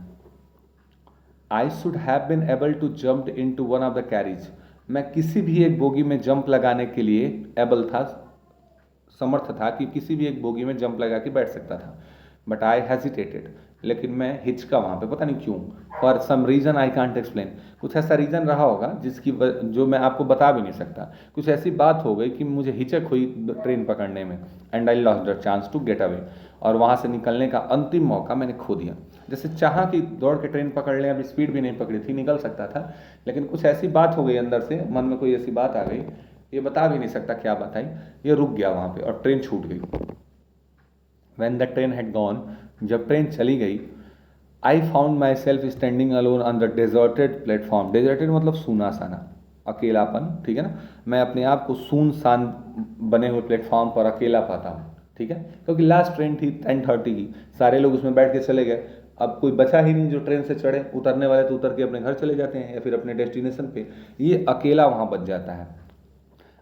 I should have been able to jump into one of the carriage, मैं किसी भी एक बोगी में जंप लगाने के लिए एबल था, समर्थ था कि किसी भी एक बोगी में जंप लगा के बैठ सकता था। बट आई हेजिटेटेड, लेकिन मैं हिचका वहाँ पे, पता नहीं क्यों, for some reason I can't explain. कुछ ऐसा रीज़न रहा होगा जो मैं आपको बता भी नहीं सकता। कुछ ऐसी बात हो गई कि मुझे हिचक हुई ट्रेन पकड़ने में, and I lost the chance to get away, और वहाँ से निकलने का अंतिम मौका मैंने खो दिया। जैसे चाहा कि दौड़ के ट्रेन पकड़ लें, अभी स्पीड भी नहीं पकड़ी थी, निकल सकता था, लेकिन कुछ ऐसी बात हो गई अंदर से, मन में कोई ऐसी बात आ गई, ये बता भी नहीं सकता क्या बात आई, ये रुक गया वहाँ पे और ट्रेन छूट गई। When the train had gone, जब ट्रेन चली गई, I found myself standing alone on the deserted platform. Deserted मतलब सूना साना, अकेलापन, ठीक है ना। मैं अपने आप को सुनसान बने हुए प्लेटफॉर्म पर अकेला पाता हूँ, ठीक है, क्योंकि लास्ट ट्रेन थी 10:30 की, सारे लोग उसमें बैठ के चले गए, अब कोई बचा ही नहीं जो ट्रेन से चढ़े। उतरने वाले तो उतर के अपने घर चले जाते हैं या फिर अपने डेस्टिनेशन पे, ये अकेला वहाँ बच जाता है।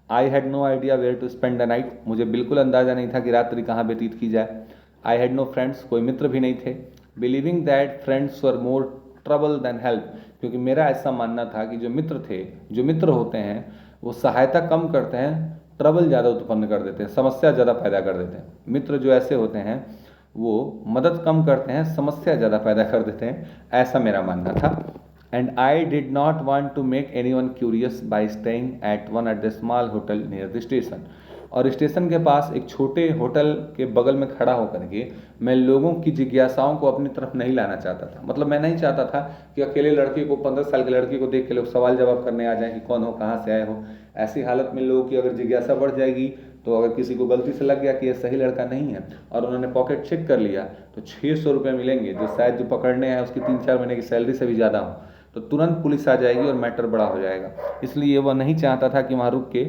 I had no idea where to spend the night, मुझे बिल्कुल अंदाज़ा नहीं था कि रात्रि कहाँ व्यतीत की जाए। आई हैड नो फ्रेंड्स, कोई मित्र भी नहीं थे। Believing that friends were more trouble than help, क्योंकि मेरा ऐसा मानना था कि जो मित्र होते हैं वो सहायता कम करते हैं, ट्रबल ज़्यादा उत्पन्न कर देते हैं, समस्या ज़्यादा पैदा कर देते हैं। मित्र जो ऐसे होते हैं वो मदद कम करते हैं, समस्या ज़्यादा पैदा कर देते हैं, ऐसा मेरा मानना था। And I did not want to make anyone curious by staying at the small hotel near the station. और स्टेशन के पास एक छोटे होटल के बगल में खड़ा होकर के मैं लोगों की जिज्ञासाओं को अपनी तरफ नहीं लाना चाहता था। मतलब मैं नहीं चाहता था कि अकेले लड़के को, 15 साल के लड़के को देख के लोग सवाल जवाब करने आ जाएं कि कौन हो, कहाँ से आए हो। ऐसी हालत में लोगों की अगर जिज्ञासा बढ़ जाएगी तो अगर किसी को गलती से लग गया कि ये सही लड़का नहीं है और उन्होंने पॉकेट चेक कर लिया तो 600 रुपये मिलेंगे, जो शायद जो पकड़ने हैं उसकी 3-4 महीने की सैलरी से भी ज़्यादा हो, तो तुरंत पुलिस आ जाएगी और मैटर बड़ा हो जाएगा। इसलिए वह नहीं चाहता था कि वहाँ रुक के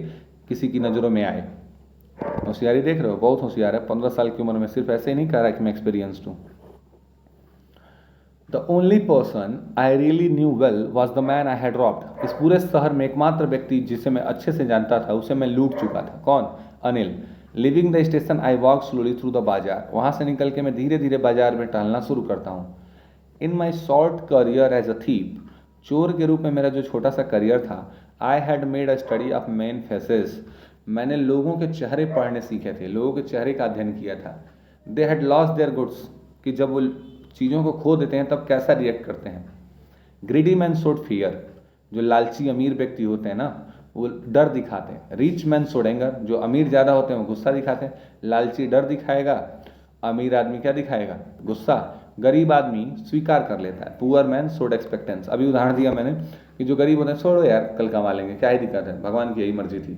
किसी की नज़रों में आए। होशियारी देख रहे हो, बहुत होशियार है 15 साल की उम्र में, सिर्फ ऐसे ही नहीं कह रहा कि मैं एक्सपीरियंस्ड हूँ। The only person I really new well was the man I had robbed. इस पूरे शहर में एकमात्र व्यक्ति जिसे मैं अच्छे से जानता था, उसे मैं लूट चुका था। कौन? Anil. Living the station I walk slowly through the बाजार। वहाँ से निकल के मैं धीरे धीरे बाजार में टहलना शुरू करता हूँ। In my short career as a thief, चोर के रूप में मेरा जो छोटा सा करियर था, I had made a study of man faces. मैंने लोगों के चेहरे पढ़ने सीखे थे, लोगों के चेहरे का अध्ययन किया था। They had lost their goods, कि जब वो चीज़ों को खो देते हैं तब कैसा रिएक्ट करते हैं। ग्रीडी मैन शोड फियर, जो लालची अमीर व्यक्ति होते हैं ना वो डर दिखाते हैं। रिच मैन शोड एंगर, जो अमीर ज़्यादा होते हैं वो गुस्सा दिखाते हैं। लालची डर दिखाएगा, अमीर आदमी क्या दिखाएगा? गुस्सा। गरीब आदमी स्वीकार कर लेता है। पुअर मैन शोड एक्सपेक्टेंस, अभी उदाहरण दिया मैंने कि जो गरीब होते हैं, छोड़ो यार कल कमा लेंगे, क्या ही दिक्कत है, भगवान की यही मर्जी थी,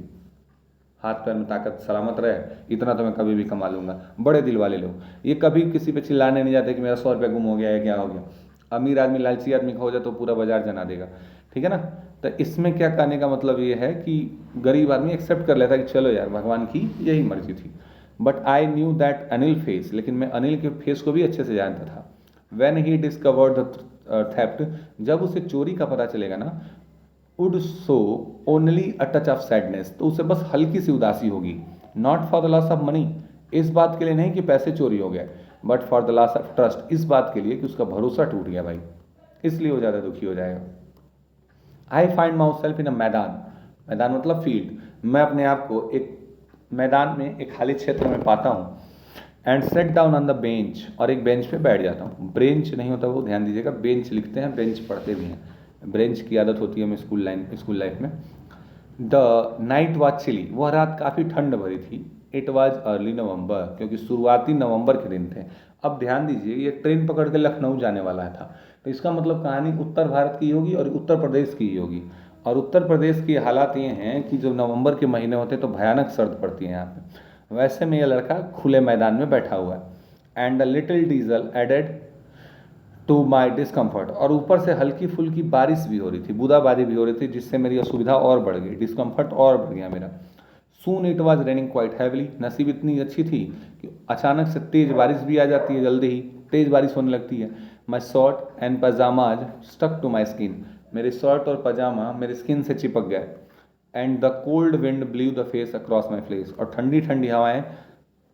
हाथ पैर में ताकत सलामत रहे, इतना तो मैं कभी भी कमा लूँगा। बड़े दिल वाले लोग, ये कभी किसी पे चिल्लाने नहीं जाते कि मेरा 100 रुपया गुम हो गया है, क्या हो गया। अमीर आदमी लालची आदमी खो जाए तो पूरा बाजार जना देगा, ठीक है ना। तो इसमें क्या कहने का मतलब ये है कि गरीब आदमी एक्सेप्ट कर लेता है कि चलो यार भगवान की यही मर्जी थी। But I knew that Anil face, लेकिन मैं अनिल के फेस को भी अच्छे से जानता था। When he discovered the theft, जब उसे चोरी का पता चलेगा ना, would show only a touch of sadness, तो उसे बस हल्की सी उदासी होगी। Not for the loss of money, इस बात के लिए नहीं कि पैसे चोरी हो गए, but for the loss of trust, इस बात के लिए कि उसका भरोसा टूट गया भाई, इसलिए वो ज़्यादा दुखी हो जाएगा। I find my self in अ मैदान, मैदान मतलब फील्ड, मैं अपने आप को एक मैदान में, एक खाली क्षेत्र में पाता हूँ। And sat down on the bench, और एक बेंच पे बैठ जाता हूँ। ब्रेंच नहीं होता वो, ध्यान दीजिएगा, बेंच लिखते हैं, बेंच पढ़ते भी हैं। ब्रेंच की आदत होती है हमें स्कूल लाइफ में। द नाइट वॉज चिली, वह रात काफ़ी ठंड भरी थी। इट वॉज अर्ली नवंबर, क्योंकि शुरुआती नवंबर के दिन थे। अब ध्यान दीजिए, ये ट्रेन पकड़ के लखनऊ जाने वाला था, तो इसका मतलब कहानी उत्तर भारत की होगी और उत्तर प्रदेश की ही होगी। और उत्तर प्रदेश की हालात ये हैं कि जब नवंबर के महीने होते हैं तो भयानक सर्द पड़ती है यहाँ पे। वैसे में यह लड़का खुले मैदान में बैठा हुआ है। And the little diesel added to my discomfort, और ऊपर से हल्की फुल्की बारिश भी हो रही थी, बूंदाबांदी भी हो रही थी, जिससे मेरी असुविधा और बढ़ गई, डिस्कम्फर्ट और बढ़ गया मेरा। Soon it was raining quite heavily, नसीब इतनी अच्छी थी कि अचानक से तेज़ बारिश भी आ जाती है, जल्दी ही तेज़ बारिश होने लगती है। My shirt and pyjamas stuck to my skin, मेरे शर्ट और पजामा मेरे स्किन से चिपक गए। And the cold wind blew the face across my face, और ठंडी ठंडी हवाएं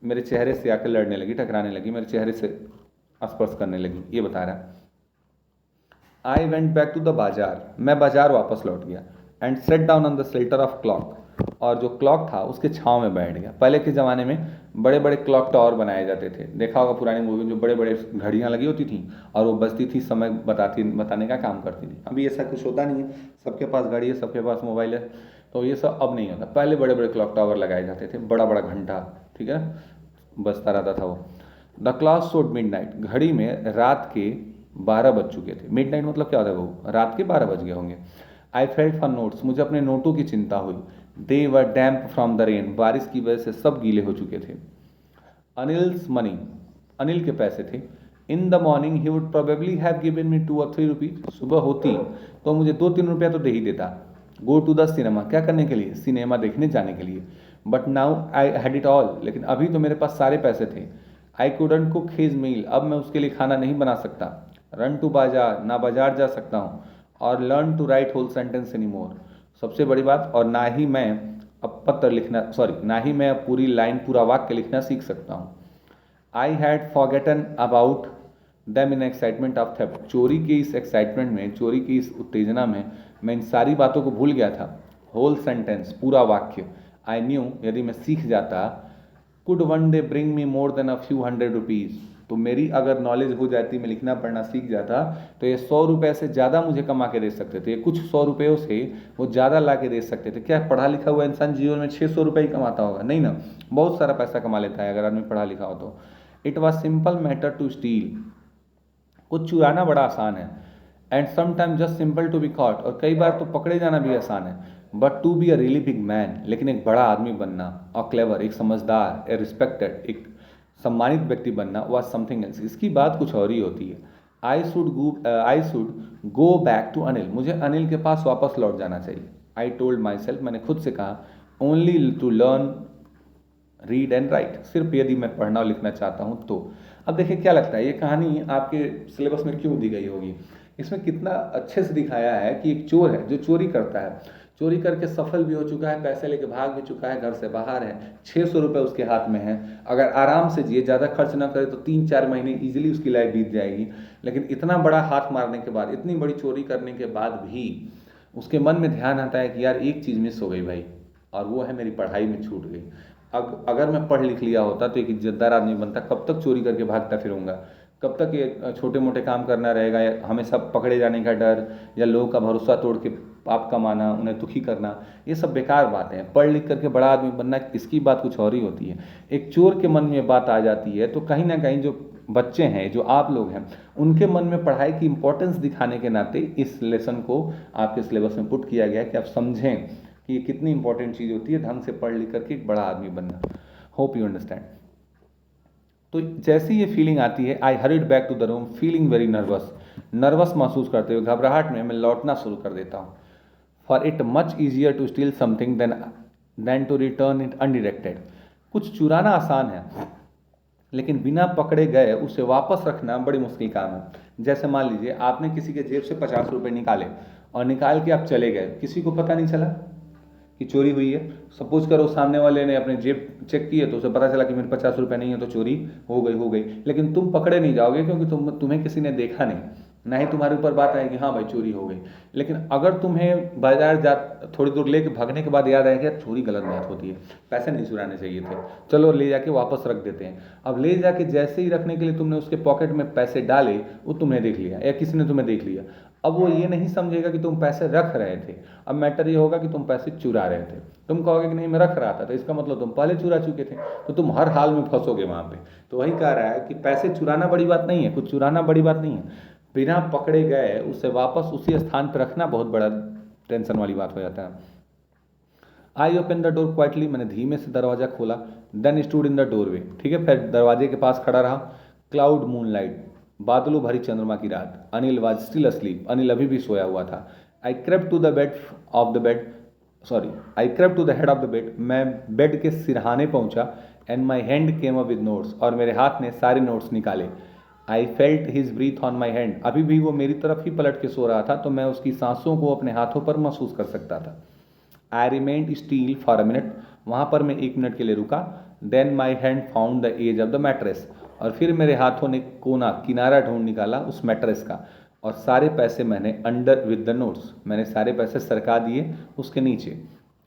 मेरे चेहरे से आकर लड़ने लगी, टकराने लगी, मेरे चेहरे से स्पर्श करने लगी। ये बता रहा है। I went back to the bazaar, मैं बाजार वापस लौट गया। And sat down on the shelter of clock, और जो क्लॉक था उसके छांव में बैठ गया। पहले के ज़माने में बड़े बड़े क्लॉक टावर बनाए जाते थे, देखा होगा पुरानी मूवी में, जो बड़े बड़े घड़ियाँ लगी होती थी और वो बजती थी, समय बताने का काम करती थी। अभी ऐसा कुछ होता नहीं है, सबके पास घड़ी है, सबके पास मोबाइल है, तो ये सब अब नहीं होता। पहले बड़े बड़े क्लॉक टावर लगाए जाते थे, बड़ा बड़ा घंटा, ठीक है, बजता रहता था वो। द क्लॉक शोड मिडनाइट, घड़ी में रात के 12 बज चुके थे। मिडनाइट मतलब क्या होता है वो, रात के 12 बज गए होंगे। आई फेल्ट फॉर नोट्स, मुझे अपने नोटों की चिंता हुई। दे वर डैम्प फ्रॉम द रेन, बारिश की वजह से सब गीले हो चुके थे। अनिल्स मनी, अनिल के पैसे थे। इन the morning he would probably have given me 2 or 3 rupees, सुबह होती तो मुझे 2-3 रुपया तो दे ही देता। गो टू द सिनेमा, क्या करने के लिए, सिनेमा देखने जाने के लिए। But now I had it all, लेकिन अभी तो मेरे पास सारे पैसे थे। I couldn't cook his meal, अब मैं उसके लिए खाना नहीं बना सकता। रन टू बाजार, ना बाजार जा सकता हूँ। और learn to write whole sentence any more, सबसे बड़ी बात, और ना ही मैं अब पत्र लिखना, ना ही मैं अब पूरी लाइन, पूरा वाक्य लिखना सीख सकता हूँ। I had forgotten about them in excitement of theft, चोरी के इस एक्साइटमेंट में, चोरी की इस उत्तेजना में मैं इन सारी बातों को भूल गया था। होल सेंटेंस, पूरा वाक्य। आई न्यू, यदि मैं सीख जाता, could one day bring me more than a few hundred rupees, तो मेरी अगर नॉलेज हो जाती, मैं लिखना पढ़ना सीख जाता, तो ये 100 रुपये से ज़्यादा मुझे कमा के दे सकते थे। कुछ 100 रुपयों से वो ज़्यादा ला के दे सकते थे। क्या पढ़ा लिखा हुआ इंसान जीवन में 600 रुपये ही कमाता होगा? नहीं ना, बहुत सारा पैसा कमा लेता है अगर आदमी पढ़ा लिखा हो तो। It was simple matter to steal, कुछ चुराना बड़ा आसान है। And sometime just simple to be caught, और कई बार तो पकड़े जाना भी आसान है। But to be a really big man, लेकिन एक बड़ा आदमी बनना, और क्लेवर, एक समझदार, ए रिस्पेक्टेड, एक सम्मानित व्यक्ति बनना, वॉज समथिंग एल्स, इसकी बात कुछ और ही होती है। I should go back to Anil, मुझे अनिल के पास वापस लौट जाना चाहिए। आई टोल्ड माई सेल्फ, मैंने खुद से कहा, only to learn read and write, सिर्फ यदि मैं पढ़ना और लिखना चाहता हूँ तो। अब देखिए क्या लगता है, ये कहानी आपके सिलेबस में क्यों दी गई होगी? इसमें कितना अच्छे से दिखाया है कि एक चोर है जो चोरी करता है, चोरी करके सफल भी हो चुका है, पैसे लेके भाग भी चुका है, घर से बाहर है, 600 रुपये उसके हाथ में है। अगर आराम से जिए, ज़्यादा खर्च ना करे, तो 3-4 महीने ईजिली उसकी लाइफ बीत जाएगी। लेकिन इतना बड़ा हाथ मारने के बाद, इतनी बड़ी चोरी करने के बाद भी उसके मन में ध्यान आता है कि यार एक चीज़ मिस हो गई भाई, और वो है मेरी पढ़ाई में छूट गई। अगर मैं पढ़ लिख लिया होता तो एक इज्जतदार आदमी बनता, कब तक चोरी करके भागता फिरूंगा, कब तक ये छोटे मोटे काम करना रहेगा, या हमेशा पकड़े जाने का डर, या लोगों का भरोसा तोड़ के पाप कमाना, उन्हें दुखी करना, ये सब बेकार बातें हैं। पढ़ लिख करके बड़ा आदमी बनना, इसकी बात कुछ और ही होती है। एक चोर के मन में बात आ जाती है, तो कहीं ना कहीं जो बच्चे हैं, जो आप लोग हैं, उनके मन में पढ़ाई की इंपॉर्टेंस दिखाने के नाते इस लेसन को आपके सिलेबस में पुट किया गया है कि आप समझें कि ये कितनी इंपॉर्टेंट चीज़ होती है, ढंग से पढ़ लिख करके एक बड़ा आदमी बनना। Hope you understand. तो जैसी ये फीलिंग आती है, I hurried back to the room feeling very nervous महसूस करते हुए, घबराहट में मैं लौटना शुरू कर देता हूँ। For it much easier to steal something than to return it undetected, कुछ चुराना आसान है, लेकिन बिना पकड़े गए उसे वापस रखना बड़ी मुश्किल काम है। जैसे मान लीजिए आपने किसी के जेब से 50 रुपये निकाले, और निकाल के आप चले गए, किसी को पता नहीं चला कि चोरी हुई है। सपोज करो सामने वाले ने अपने जेब चेक की है, तो उसे पता चला कि मेरे 50 रुपये नहीं है, तो चोरी हो गई। लेकिन तुम पकड़े नहीं जाओगे, क्योंकि तुम्हें किसी ने देखा नहीं, ना ही तुम्हारे ऊपर बात आएगी हाँ भाई चोरी हो गई। लेकिन अगर तुम्हें बाजार जा थोड़ी दूर लेके भागने के बाद याद आएगा यार चोरी गलत बात होती है, पैसे नहीं चुराने चाहिए थे, चलो ले जाके वापस रख देते हैं। अब ले जाके जैसे ही रखने के लिए तुमने उसके पॉकेट में पैसे डाले, वो तुमने देख लिया या किसी ने तुम्हें देख लिया। अब वो ये नहीं समझेगा कि तुम पैसे रख रहे थे, अब मैटर ये होगा कि तुम पैसे चुरा रहे थे। तुम कहोगे कि नहीं मैं रख रहा था, तो इसका मतलब तुम पहले चुरा चुके थे, तो तुम हर हाल में फंसोगे वहाँ पे। तो वही कह रहा है कि पैसे चुराना बड़ी बात नहीं है, कुछ चुराना बड़ी बात नहीं है, बिना पकड़े गए उसे वापस उसी स्थान पर रखना बहुत बड़ा टेंशन वाली बात हो जाता है। I open the door quietly, मैंने धीमे से दरवाजा खोला। Then stood in the doorway, ठीक है, फिर दरवाजे के पास खड़ा रहा। क्लाउड मूनलाइट, बादलों भरी चंद्रमा की रात। Anil was still asleep, Anil अभी भी सोया हुआ था। I crept to the head of the bed, मैं बेड के सिरहाने पहुंचा। And my hand came up with notes, और मेरे हाथ ने सारे नोट्स निकाले। I felt his breath on my hand, अभी भी वो मेरी तरफ ही पलट के सो रहा था, तो मैं उसकी सांसों को अपने हाथों पर महसूस कर सकता था। I remained still for a minute, वहाँ पर मैं 1 मिनट के लिए रुका। Then my hand found the edge of the mattress, और फिर मेरे हाथों ने किनारा ढूंढ निकाला उस मैट्रेस का। और सारे पैसे मैंने अंडर विद द नोट्स, मैंने सारे पैसे सरका दिए उसके नीचे।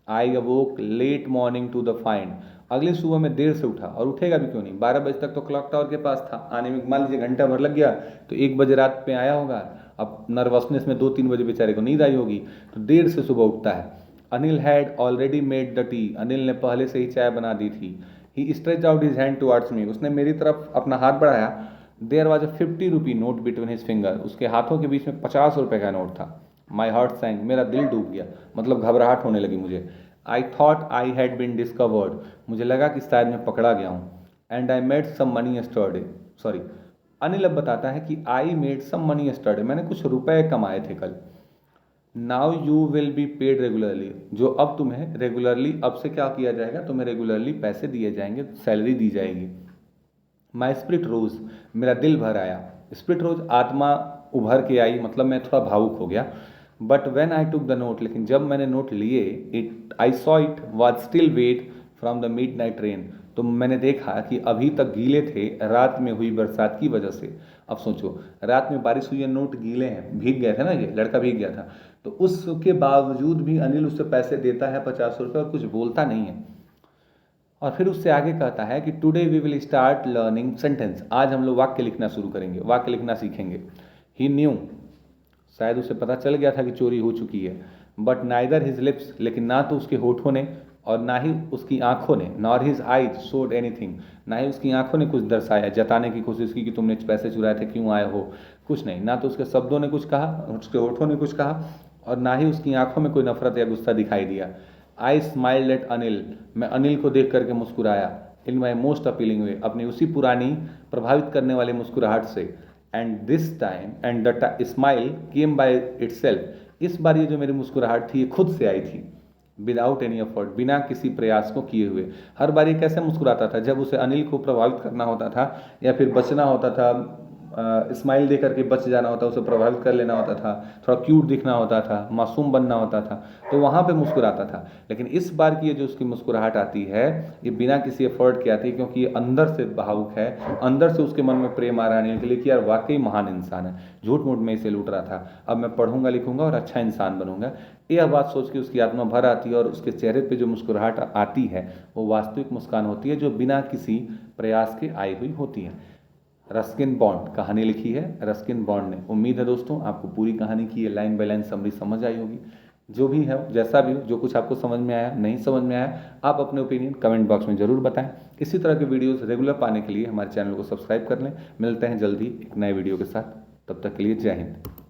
I awoke late morning to the find, अगली सुबह मैं देर से उठा, और उठेगा भी क्यों नहीं, 12 बजे तक तो क्लॉक टावर के पास था, आने में मान लीजिए घंटा भर लग गया तो 1 बजे रात पे आया होगा। अब नर्वसनेस में 2-3 बजे बेचारे को नींद आई होगी, तो देर से सुबह उठता है। Anil had already made the tea, Anil ने पहले से ही चाय बना दी थी। He stretch out his hand towards me, उसने मेरी तरफ अपना हाथ बढ़ाया। There was a 50 rupee note between his finger, उसके हाथों के बीच में 50 रुपये का नोट था। माई हार्ट सैंक, मेरा दिल डूब गया, मतलब घबराहट होने लगी मुझे। I thought I had been discovered, मुझे लगा कि शायद मैं पकड़ा गया हूँ। And I made some money yesterday, sorry, Anil अब बताता है कि I made some money yesterday, मैंने कुछ रुपए कमाए थे कल। Now you will be paid regularly, जो अब तुम्हें रेगुलरली, अब से क्या किया जाएगा, तुम्हें रेगुलरली पैसे दिए जाएंगे, सैलरी दी जाएगी। माई स्प्रिट रोज, मेरा दिल भर आया। स्प्रिट रोज, आत्मा उभर के आई, मतलब मैं थोड़ा भावुक हो गया। But when I took the note, लेकिन जब मैंने नोट लिए, it I saw it was still wet from the midnight train, तो मैंने देखा कि अभी तक गीले थे रात में हुई बरसात की वजह से। अब सोचो, रात में बारिश हुई है, नोट गीले हैं, भीग गए थे ना, ये लड़का भीग गया था, तो उसके बावजूद भी अनिल उससे पैसे देता है 50 रुपये और कुछ बोलता नहीं है। और फिर उससे आगे कहता है कि today we will start learning sentence, आज हम लोग वाक्य लिखना शुरू करेंगे, वाक्य लिखना सीखेंगे। ही न्यू, शायद उसे पता चल गया था कि चोरी हो चुकी है। बट नाइदर हिज लिप्स, लेकिन ना तो उसके होठों ने और ना ही उसकी आंखों ने, nor his eyes showed anything, ना ही उसकी आंखों ने कुछ दर्शाया, जताने की कोशिश की कि तुमने पैसे चुराए थे, क्यों आए हो, कुछ नहीं। ना तो उसके शब्दों ने कुछ कहा, उसके होठों ने कुछ कहा, और ना ही उसकी आंखों में कोई नफरत या गुस्सा दिखाई दिया। आई स्माइल्ड एट अनिल, मैं अनिल को देख करके मुस्कुराया। इन माई मोस्ट अपीलिंग वे, अपनी उसी पुरानी प्रभावित करने वाले मुस्कुराहट से। And this time and the smile came by itself, इस बार ये जो मेरी मुस्कुराहट थी ये खुद से आई थी। विदाउट एनी एफर्ट, बिना किसी प्रयास को किए हुए। हर बार ये कैसे मुस्कुराता था, जब उसे अनिल को प्रभावित करना होता था या फिर बचना होता था, स्माइल दे करके बच जाना होता, उसे प्रभावित कर लेना होता था, थोड़ा क्यूट दिखना होता था, मासूम बनना होता था, तो वहाँ पे मुस्कुराता था। लेकिन इस बार की ये जो उसकी मुस्कुराहट आती है, ये बिना किसी एफर्ट के आती है, क्योंकि ये अंदर से भावुक है, अंदर से उसके मन में प्रेम आ रहा है अनिल के लिए कि यार वाकई महान इंसान है, झूठ मूठ में इसे लूट रहा था, अब मैं पढ़ूंगा लिखूंगा और अच्छा इंसान बनूंगा। यह बात सोच के उसकी आत्मा भर आती है और उसके चेहरे पे जो मुस्कुराहट आती है वो वास्तविक मुस्कान होती है, जो बिना किसी प्रयास के आई हुई होती है। रस्किन बॉन्ड कहानी लिखी है रस्किन बॉन्ड ने। उम्मीद है दोस्तों आपको पूरी कहानी की ये लाइन बाय लाइन समरी समझ आई होगी। जो भी है, जैसा भी हो, जो कुछ आपको समझ में आया, नहीं समझ में आया, आप अपने ओपिनियन कमेंट बॉक्स में जरूर बताएं। इसी तरह के वीडियोस रेगुलर पाने के लिए हमारे चैनल को सब्सक्राइब कर लें। मिलते हैं जल्दी एक नए वीडियो के साथ, तब तक के लिए जय हिंद।